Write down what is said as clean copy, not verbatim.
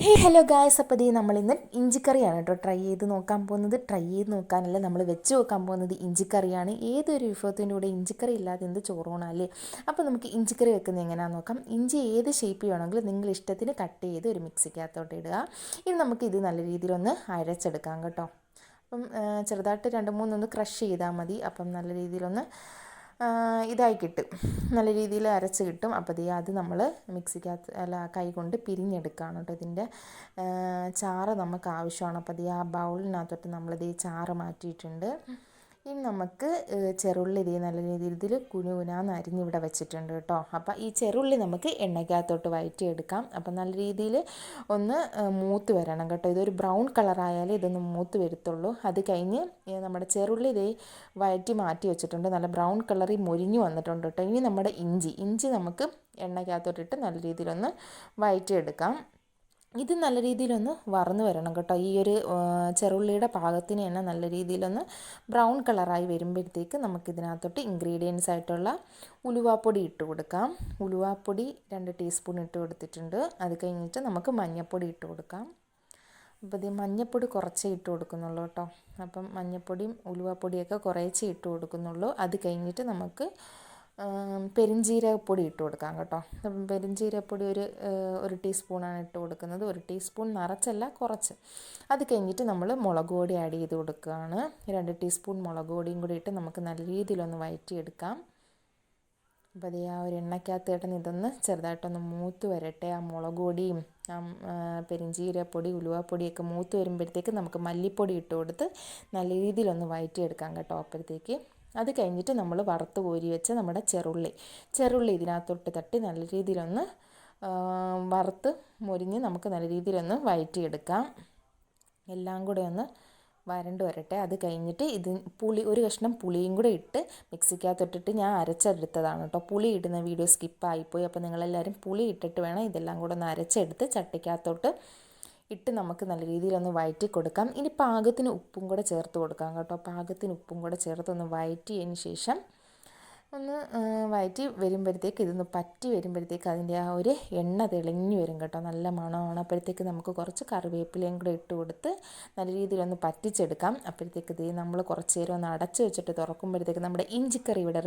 Hello guys, അപ്പോൾ നമ്മളിന്ന് ഇഞ്ചിക്കറിയാണ് കേട്ടോ ട്രൈ ചെയ്ത് നോക്കാൻ പോകുന്നത്. ട്രൈ ചെയ്ത് നോക്കാനല്ല, നമ്മൾ വെച്ച് നോക്കാൻ പോകുന്നത് ഇഞ്ചിക്കറിയാണ്. ഏതൊരു വിഭവത്തിൻ്റെ കൂടെ ഇഞ്ചിക്കറി ഇല്ലാതെ എന്ത് ചോറൂണല്ലേ. അപ്പോൾ നമുക്ക് ഇഞ്ചിക്കറി വെക്കുന്നത് എങ്ങനെയാണെന്ന് നോക്കാം. ഇഞ്ചി ഏത് ഷേപ്പ് വേണമെങ്കിലും നിങ്ങൾ ഇഷ്ടത്തിന് കട്ട് ചെയ്ത് ഒരു മിക്സിക്കകത്തോട്ട് ഇടുക. ഇനി നമുക്കിത് നല്ല രീതിയിലൊന്ന് അരച്ചെടുക്കാം കേട്ടോ. അപ്പം ചെറുതായിട്ട് 2-3 ക്രഷ് ചെയ്താൽ മതി. അപ്പം നല്ല രീതിയിലൊന്ന് ഇതായി കിട്ടും, നല്ല രീതിയിൽ അരച്ച് കിട്ടും. അപ്പോൾ അത് നമ്മൾ മിക്സിക്കകത്ത് കൈ കൊണ്ട് പിരിഞ്ഞെടുക്കുകയാണ് കേട്ടോ. ഇതിൻ്റെ ചാറ് നമുക്ക് ആവശ്യമാണ്. അപ്പോൾ ആ ബൗളിനകത്തോട്ട് നമ്മളിത് ചാറ് മാറ്റിയിട്ടുണ്ട്. ഇനി നമുക്ക് ചെറുള്ളി നല്ല രീതിയിൽ ഇതിൽ കുനുകുനാന്ന് അരിഞ്ഞിവിടെ വെച്ചിട്ടുണ്ട് കേട്ടോ. അപ്പോൾ ഈ ചെറുള്ളി നമുക്ക് എണ്ണയ്ക്കകത്തോട്ട് വഴറ്റിയെടുക്കാം. അപ്പം നല്ല രീതിയിൽ ഒന്ന് മൂത്ത് വരണം കേട്ടോ. ഇതൊരു ബ്രൗൺ കളറായാലേ ഇതൊന്ന് മൂത്ത് വരുത്തുള്ളൂ. അത് കഴിഞ്ഞ് നമ്മുടെ ചെറുള്ളി വഴറ്റി മാറ്റി വെച്ചിട്ടുണ്ട്. നല്ല ബ്രൗൺ കളറിൽ മൊരിഞ്ഞു വന്നിട്ടുണ്ട് കേട്ടോ. ഇനി നമ്മുടെ ഇഞ്ചി നമുക്ക് എണ്ണയ്ക്കകത്തോട്ടിട്ട് നല്ല രീതിയിലൊന്ന് വഴറ്റിയെടുക്കാം. ഇത് നല്ല രീതിയിലൊന്ന് വറന്ന് വരണം കേട്ടോ. ഈ ഒരു ചെറുള്ളിയുടെ പാകത്തിന് തന്നെ നല്ല രീതിയിലൊന്ന് ബ്രൗൺ കളറായി വരുമ്പോഴത്തേക്ക് നമുക്കിതിനകത്തോട്ട് ഇൻഗ്രീഡിയൻസ് ആയിട്ടുള്ള ഉലുവാപ്പൊടി ഇട്ട് കൊടുക്കാം. ഉലുവാപ്പൊടി 2 ടീസ്പൂൺ ഇട്ട് കൊടുത്തിട്ടുണ്ട്. അത് കഴിഞ്ഞിട്ട് നമുക്ക് മഞ്ഞൾപ്പൊടി ഇട്ട് കൊടുക്കാം. അപ്പോൾ ഇത് മഞ്ഞൾപ്പൊടി കുറച്ചേ ഇട്ട് കൊടുക്കുന്നുള്ളൂ കേട്ടോ. അപ്പം മഞ്ഞൾപ്പൊടിയും ഉലുവാപ്പൊടിയൊക്കെ കുറച്ചേ ഇട്ട് കൊടുക്കുന്നുള്ളൂ. അത് കഴിഞ്ഞിട്ട് നമുക്ക് പെരുംജീരകപ്പൊടി ഇട്ട് കൊടുക്കാം കേട്ടോ. പെരുംജീരകപ്പൊടി ഒരു ടീസ്പൂണാണ് ഇട്ട് കൊടുക്കുന്നത്. 1 ടീസ്പൂൺ നിറച്ചല്ല, കുറച്ച്. അത് കഴിഞ്ഞിട്ട് നമ്മൾ മുളക് പൊടി ആഡ് ചെയ്ത് കൊടുക്കുകയാണ്. 2 ടീസ്പൂൺ മുളക് പൊടിയും കൂടി ഇട്ട് നമുക്ക് നല്ല രീതിയിലൊന്ന് വഴറ്റിയെടുക്കാം. അപ്പോൾ ആ ഒരു എണ്ണയ്ക്കകത്ത് കിടന്ന് ഇതൊന്ന് ചെറുതായിട്ടൊന്ന് മൂത്ത് വരട്ടെ. ആ മുളക് പൊടിയും പെരുംജീരകപ്പൊടി ഉലുവാപ്പൊടിയൊക്കെ മൂത്ത് വരുമ്പോഴത്തേക്ക് നമുക്ക് മല്ലിപ്പൊടി ഇട്ട് കൊടുത്ത് നല്ല രീതിയിലൊന്ന് വഴറ്റിയെടുക്കാം കേട്ടോ. അപ്പോഴത്തേക്ക് അത് കഴിഞ്ഞിട്ട് നമ്മൾ വറുത്ത് കോരി വെച്ച നമ്മുടെ ചെറുള്ളി ഇതിനകത്തോട്ട് തട്ടി നല്ല രീതിയിലൊന്ന് വറുത്ത് മൊരിഞ്ഞ് നമുക്ക് നല്ല രീതിയിലൊന്ന് വഴറ്റിയെടുക്കാം. എല്ലാം കൂടെ ഒന്ന് വരണ്ട് വരട്ടെ. അത് കഴിഞ്ഞിട്ട് ഒരു കഷ്ണം പുളിയും കൂടെ ഇട്ട് മിക്സിക്കകത്തോട്ടിട്ട് ഞാൻ അരച്ചെടുത്തതാണ് കേട്ടോ. പുളി ഇടുന്ന വീഡിയോ സ്കിപ്പായിപ്പോയി. അപ്പോൾ നിങ്ങളെല്ലാവരും പുളി ഇട്ടിട്ട് വേണം ഇതെല്ലാം കൂടെ ഒന്ന് അരച്ചെടുത്ത് ചട്ടിക്കകത്തോട്ട് ഇട്ട് നമുക്ക് നല്ല രീതിയിലൊന്ന് വഴറ്റി കൊടുക്കാം. ഇനി പാകത്തിന് ഉപ്പും കൂടെ ചേർത്ത് കൊടുക്കാം കേട്ടോ. പാകത്തിന് ഉപ്പും കൂടെ ചേർത്ത് ഒന്ന് വഴറ്റിയതിന് ശേഷം ഒന്ന് വഴറ്റി വരുമ്പോഴത്തേക്ക് ഇതൊന്ന് പറ്റി വരുമ്പോഴത്തേക്ക് അതിൻ്റെ ആ ഒരു എണ്ണ തെളിഞ്ഞു വരും കേട്ടോ. നല്ല മണമാണ്. അപ്പോഴത്തേക്ക് നമുക്ക് കുറച്ച് കറിവേപ്പിലയും കൂടെ ഇട്ട് കൊടുത്ത് നല്ല രീതിയിലൊന്ന് പറ്റിച്ചെടുക്കാം. അപ്പോഴത്തേക്ക് നമ്മൾ കുറച്ച് നേരം ഒന്ന് അടച്ച് വെച്ചിട്ട് തുറക്കുമ്പോഴത്തേക്ക് നമ്മുടെ ഇഞ്ചിക്കറി ഇവിടെ